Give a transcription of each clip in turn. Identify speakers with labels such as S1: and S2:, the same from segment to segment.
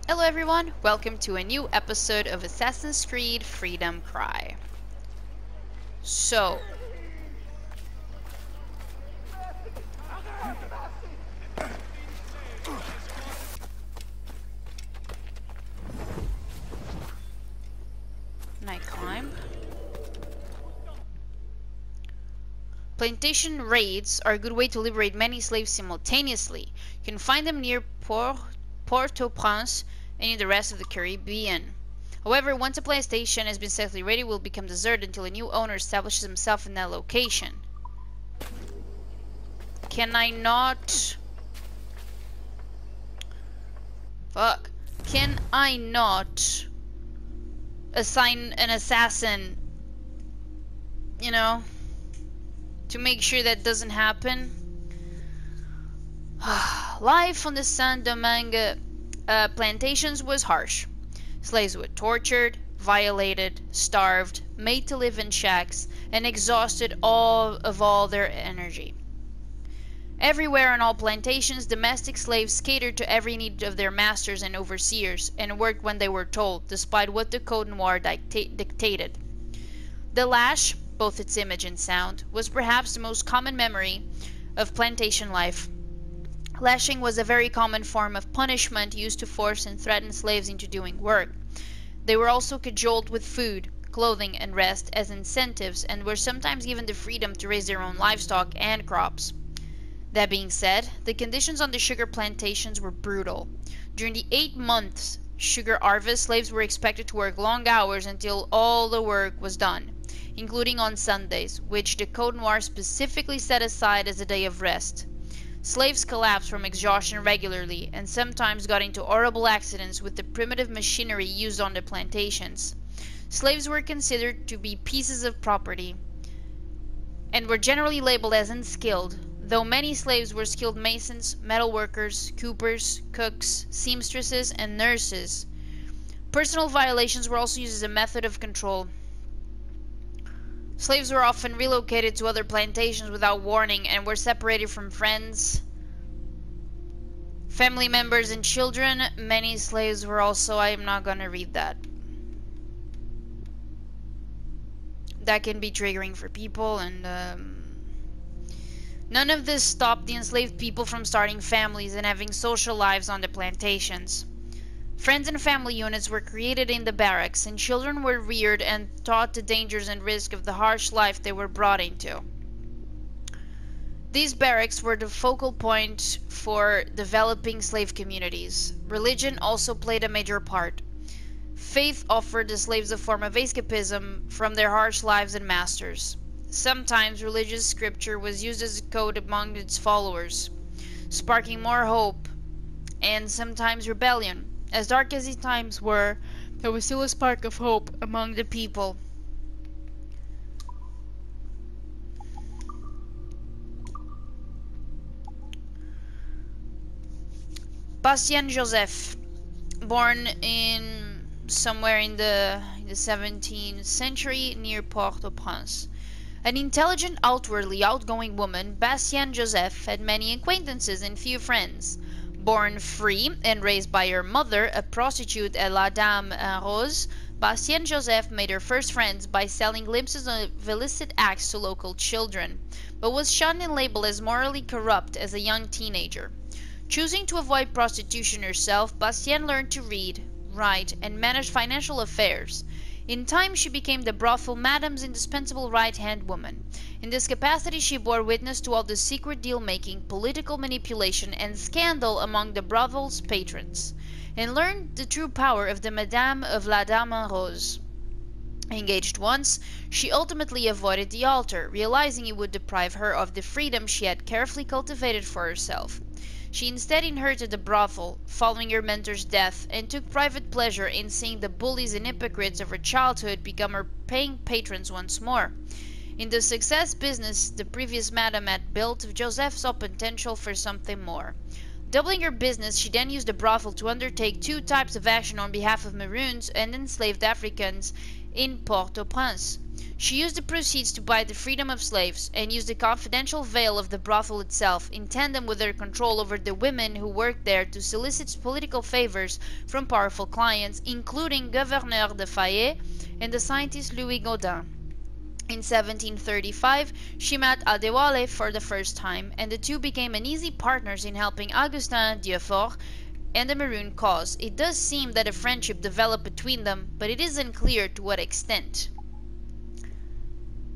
S1: Hello everyone, welcome to a new episode of Assassin's Creed Freedom Cry. So, night climb. Plantation raids are a good way to liberate many slaves simultaneously. You can find them near Port-au-Prince and in the rest of the Caribbean. However, once a plantation has been safely raided, it will become deserted until a new owner establishes himself in that location. Can I not... Fuck. Can I not assign an assassin, you know, to make sure that doesn't happen? Life on the Saint Domingue plantations was harsh. Slaves were tortured, violated, starved, made to live in shacks, and exhausted all their energy. Everywhere on all plantations, domestic slaves catered to every need of their masters and overseers, and worked when they were told, despite what the Code Noir dictated. The lash, both its image and sound, was perhaps the most common memory of plantation life. Lashing was a very common form of punishment used to force and threaten slaves into doing work. They were also cajoled with food, clothing, and rest as incentives, and were sometimes given the freedom to raise their own livestock and crops. That being said, the conditions on the sugar plantations were brutal. During the 8 months sugar harvest, slaves were expected to work long hours until all the work was done, including on Sundays, which the Code Noir specifically set aside as a day of rest. Slaves collapsed from exhaustion regularly and sometimes got into horrible accidents with the primitive machinery used on the plantations. Slaves were considered to be pieces of property and were generally labeled as unskilled, though many slaves were skilled masons, metal workers, coopers, cooks, seamstresses, and nurses. Personal violations were also used as a method of control. Slaves were often relocated to other plantations without warning and were separated from friends, family members, and children. Many slaves were also... I am not gonna read that. That can be triggering for people, and none of this stopped the enslaved people from starting families and having social lives on the plantations. Friends and family units were created in the barracks, and children were reared and taught the dangers and risk of the harsh life they were brought into. These barracks were the focal point for developing slave communities. Religion also played a major part. Faith offered the slaves a form of escapism from their harsh lives and masters. Sometimes religious scripture was used as a code among its followers, sparking more hope and sometimes rebellion. As dark as these times were, there was still a spark of hope among the people. Bastien Joseph, born in somewhere in the 17th century near Port-au-Prince. An intelligent, outwardly outgoing woman, Bastien Joseph had many acquaintances and few friends. Born free and raised by her mother, a prostitute at La Dame en Rose, Bastien Joseph made her first friends by selling glimpses of illicit acts to local children, but was shunned and labeled as morally corrupt as a young teenager. Choosing to avoid prostitution herself, Bastien learned to read, write, and manage financial affairs. In time, she became the brothel madame's indispensable right-hand woman. In this capacity, she bore witness to all the secret deal-making, political manipulation, and scandal among the brothel's patrons, and learned the true power of the Madame of La Dame en Rose. Engaged once, she ultimately avoided the altar, realizing it would deprive her of the freedom she had carefully cultivated for herself. She instead inherited the brothel, following her mentor's death, and took private pleasure in seeing the bullies and hypocrites of her childhood become her paying patrons once more. In the success business the previous madam had built, Joseph saw potential for something more. Doubling her business, she then used the brothel to undertake 2 types of action on behalf of Maroons and enslaved Africans in Port-au-Prince. She used the proceeds to buy the freedom of slaves and used the confidential veil of the brothel itself in tandem with her control over the women who worked there to solicit political favors from powerful clients, including Gouverneur de Fayet and the scientist Louis Gaudin. In 1735, she met Adewale for the first time, and the two became uneasy partners in helping Augustin Dieufort and the Maroon cause. It does seem that a friendship developed between them, but it is unclear to what extent.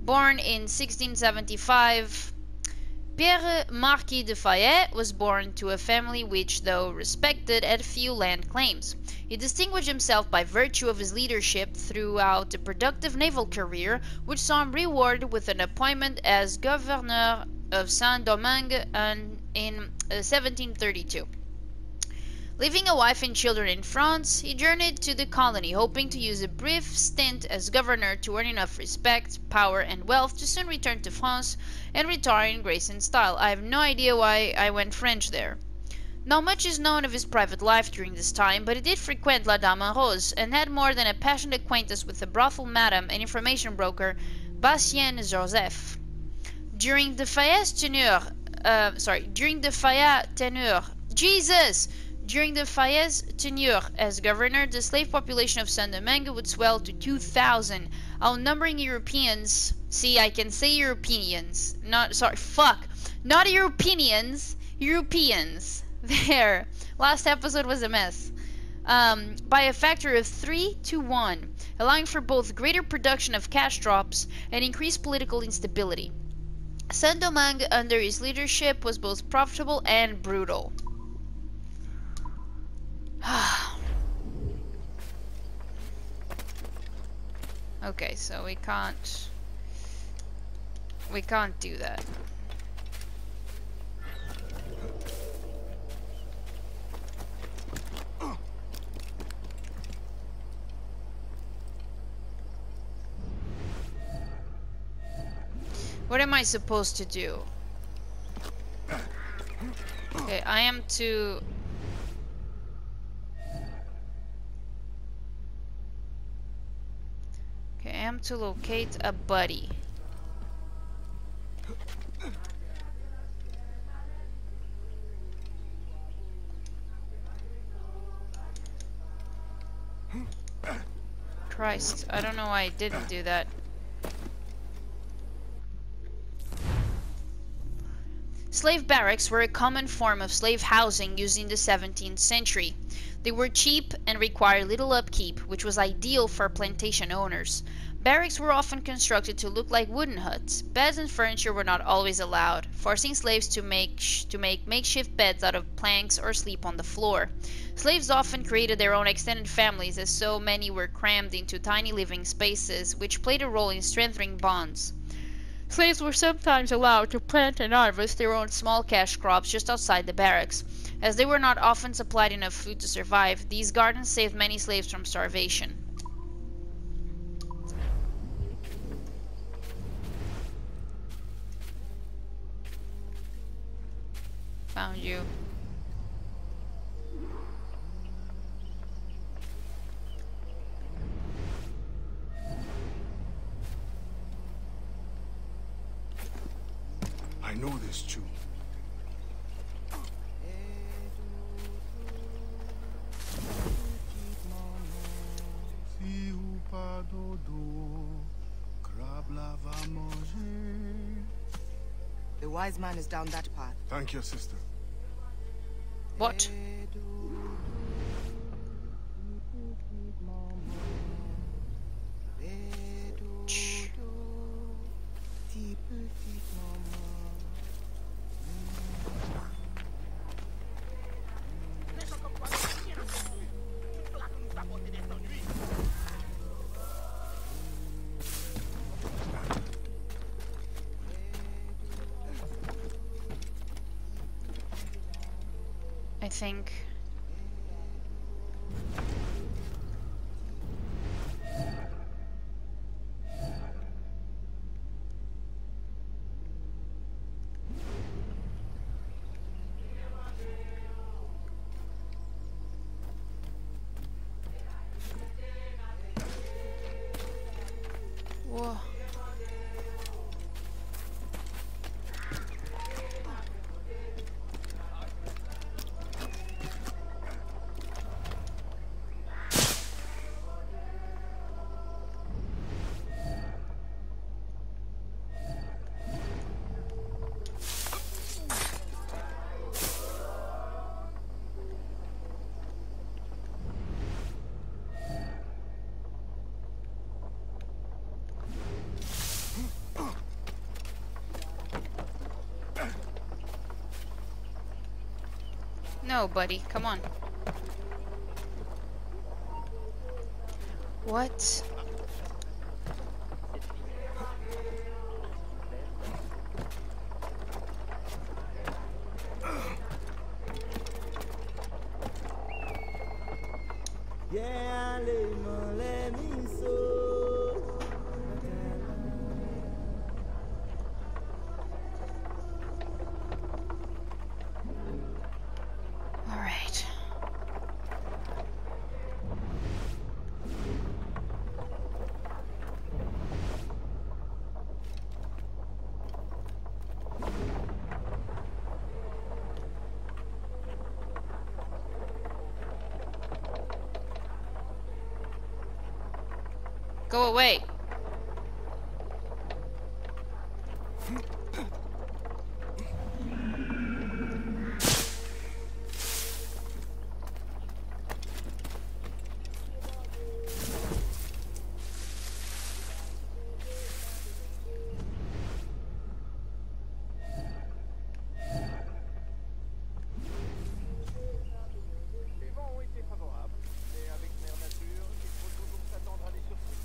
S1: Born in 1675, Pierre Marquis de Fayet was born to a family which, though respected, had few land claims. He distinguished himself by virtue of his leadership throughout a productive naval career, which saw him rewarded with an appointment as governor of Saint-Domingue in 1732. Leaving a wife and children in France, he journeyed to the colony, hoping to use a brief stint as governor to earn enough respect, power, and wealth to soon return to France and retire in grace and style. I have no idea why I went French there. Not much is known of his private life during this time, but he did frequent La Dame en Rose, and had more than a passionate acquaintance with the brothel madam and information broker Bastien Joseph. During the Fayet's tenure, During the Fayet's tenure as governor, the slave population of Saint-Domingue would swell to 2,000, outnumbering Europeans. See, I can say Europeans. Not Europeans. Europeans. There. Last episode was a mess. By a factor of 3 to 1, allowing for both greater production of cash drops and increased political instability. Saint-Domingue, under his leadership, was both profitable and brutal. Okay, so we can't do that. What am I supposed to do? Okay, I am to... Okay, I am to locate a buddy. Christ, I don't know why I didn't do that. Slave barracks were a common form of slave housing used in the 17th century. They were cheap and required little upkeep, which was ideal for plantation owners. Barracks were often constructed to look like wooden huts. Beds and furniture were not always allowed, forcing slaves to make makeshift beds out of planks or sleep on the floor. Slaves often created their own extended families, as so many were crammed into tiny living spaces, which played a role in strengthening bonds. Slaves were sometimes allowed to plant and harvest their own small cash crops just outside the barracks. As they were not often supplied enough food to survive, these gardens saved many slaves from starvation. Found you.
S2: I know this tune.
S3: The wise man is down that path.
S2: Thank you, sister.
S1: What? Shh. I think. Whoa. No, buddy, come on. What? Alright. Go away.
S2: Les vents ont été favorables, mais avec mère nature, il faut toujours s'attendre à des surprises.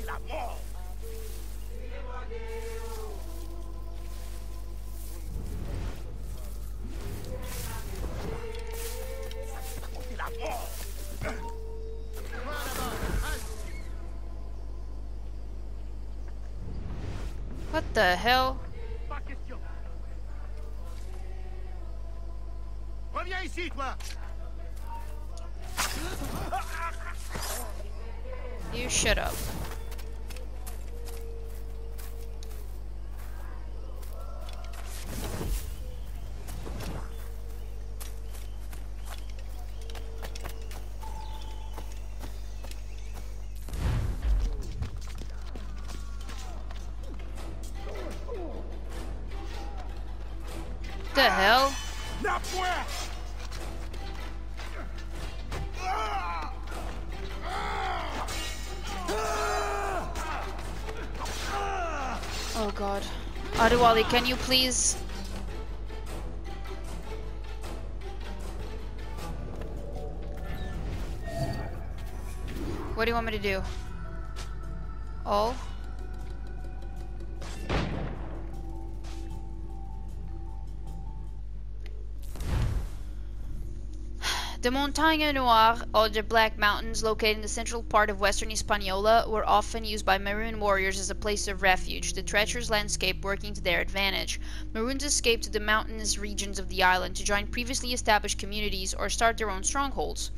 S2: La mort! C'est la mort!
S1: What the hell?
S2: Pas question. Reviens ici, toi!
S1: You shut up. The hell?
S2: La poire!
S1: Oh god. Adewale, can you please? What do you want me to do? Oh? The Montagne Noire, or the Black Mountains, located in the central part of western Hispaniola, were often used by Maroon warriors as a place of refuge, the treacherous landscape working to their advantage. Maroons escaped to the mountainous regions of the island to join previously established communities or start their own strongholds.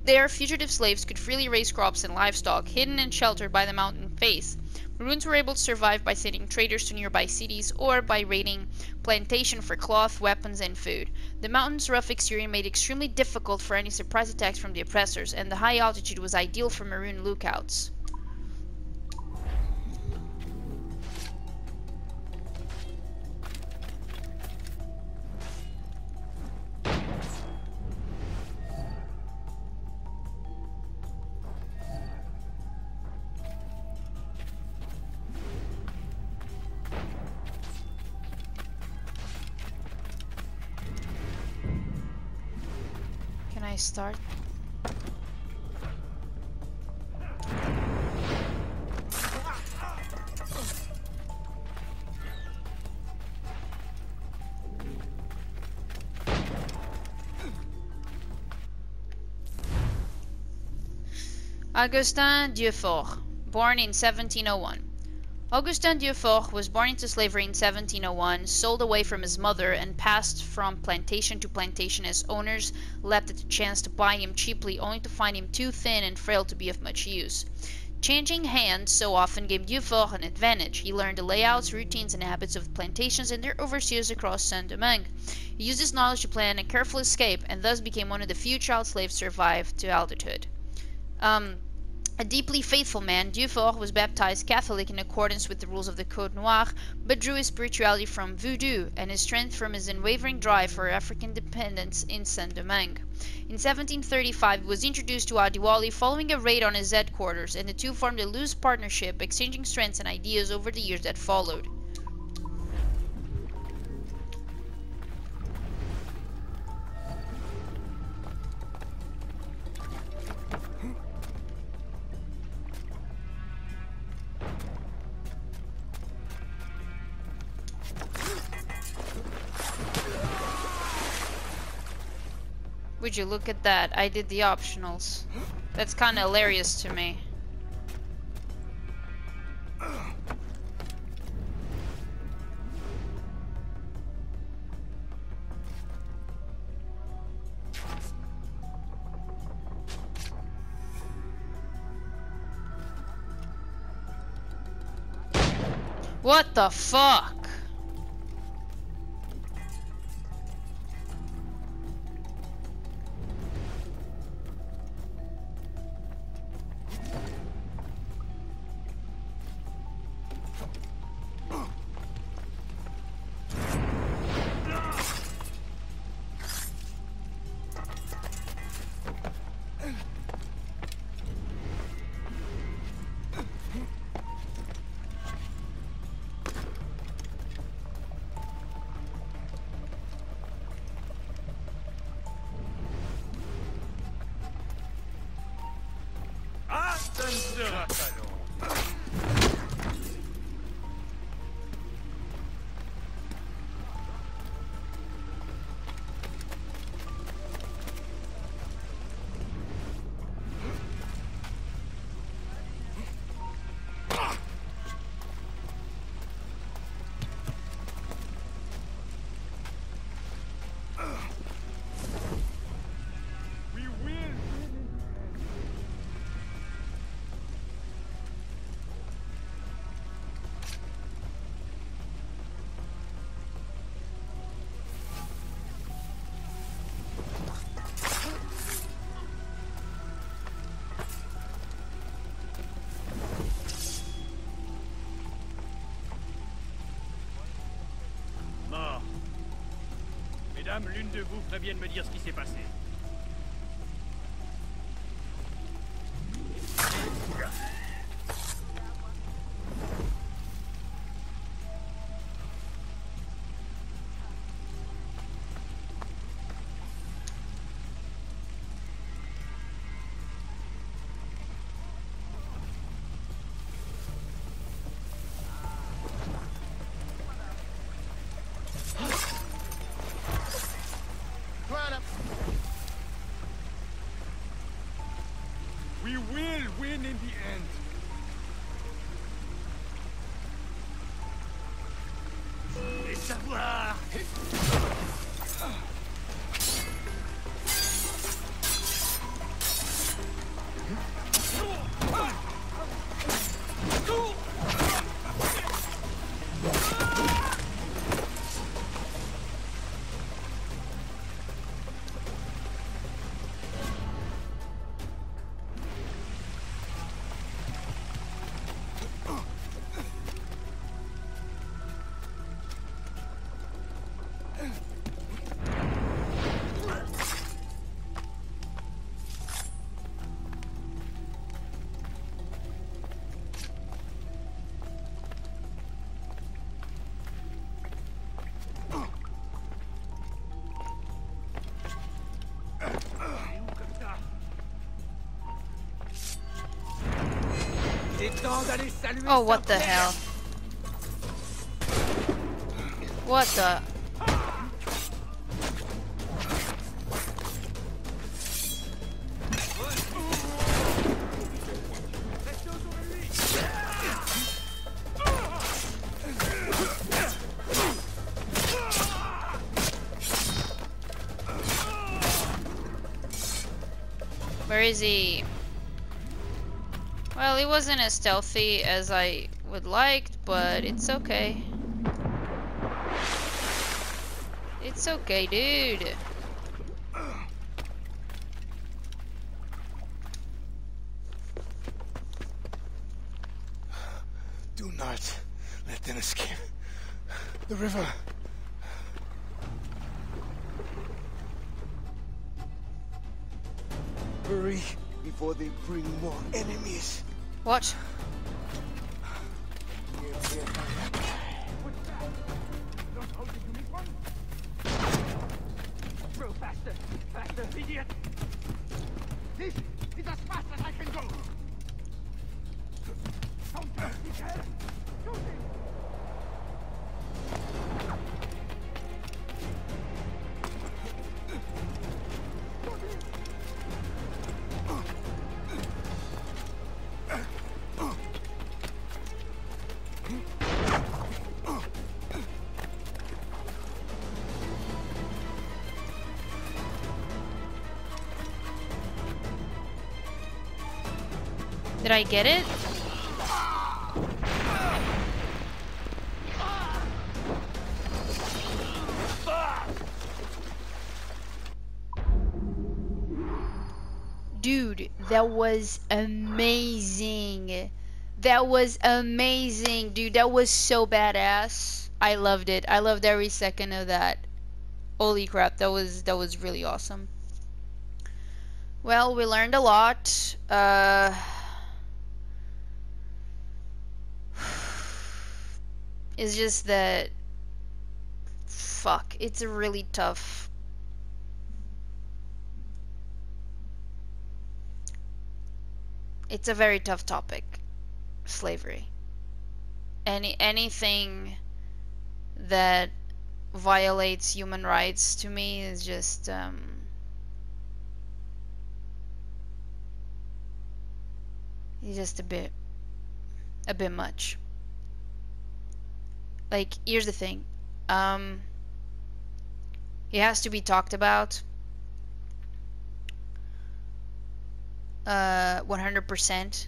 S1: There, fugitive slaves could freely raise crops and livestock, hidden and sheltered by the mountain face. Maroons were able to survive by sending traders to nearby cities or by raiding plantation for cloth, weapons, and food. The mountain's rough exterior made it extremely difficult for any surprise attacks from the oppressors, and the high altitude was ideal for Maroon lookouts. Can I start? Augustin Dieufort, born in 1701. Augustin Dieufort was born into slavery in 1701, sold away from his mother, and passed from plantation to plantation as owners leapt at the chance to buy him cheaply, only to find him too thin and frail to be of much use. Changing hands so often gave Dieufort an advantage. He learned the layouts, routines, and habits of plantations and their overseers across Saint-Domingue. He used his knowledge to plan a careful escape, and thus became one of the few child slaves to survive to adulthood. A deeply faithful man, Dufour was baptized Catholic in accordance with the rules of the Code Noir, but drew his spirituality from voodoo and his strength from his unwavering drive for African independence in Saint-Domingue. In 1735 he was introduced to Adiwali following a raid on his headquarters, and the two formed a loose partnership, exchanging strengths and ideas over the years that followed. Would you look at that? I did the optionals. That's kinda hilarious to me. What the fuck?
S4: Mesdames, l'une de vous ferait bien de me dire ce qui s'est passé.
S2: We will win in the end.
S4: Et savoir.
S1: Oh, what the hell? What the? Where is he? Well, he wasn't as stealthy as I would like, but it's okay. It's okay, dude.
S5: escape. The river. Hurry before they bring more enemies.
S1: What?
S2: Go faster! Faster, idiot! This is as fast as I can go! Don't go, Michael! Shoot him!
S1: Did I get it? Dude, that was amazing. That was amazing, dude. That was so badass. I loved it. I loved every second of that. Holy crap, that was really awesome. Well, we learned a lot. It's just that, fuck, it's a really tough. It's a very tough topic, slavery. Anything that violates human rights to me is just it's just a bit much. Like, here's the thing, it has to be talked about 100%.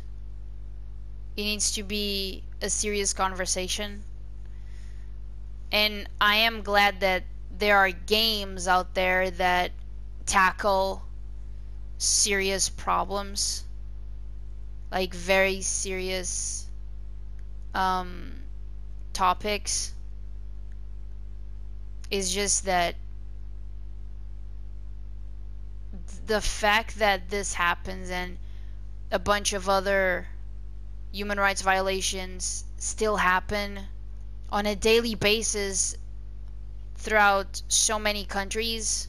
S1: It needs to be a serious conversation, and I am glad that there are games out there that tackle serious problems, like very serious topics. Is just that the fact that this happens and a bunch of other human rights violations still happen on a daily basis throughout so many countries,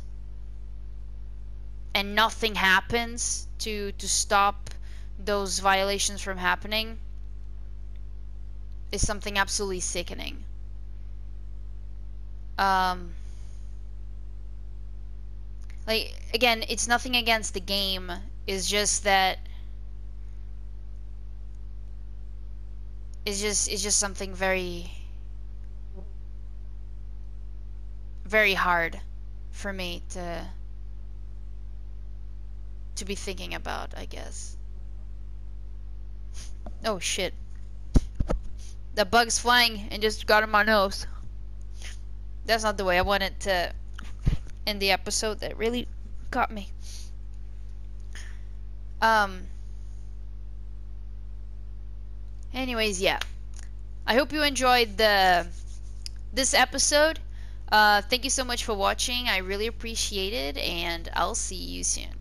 S1: and nothing happens to stop those violations from happening, is something absolutely sickening. Like, again, it's nothing against the game. It's just that it's just something very hard for me to be thinking about, I guess. Oh shit. The bug's flying and just got in my nose. That's not the way I wanted to end the episode. That really got me. Anyways, yeah. I hope you enjoyed this episode. Thank you so much for watching. I really appreciate it, and I'll see you soon.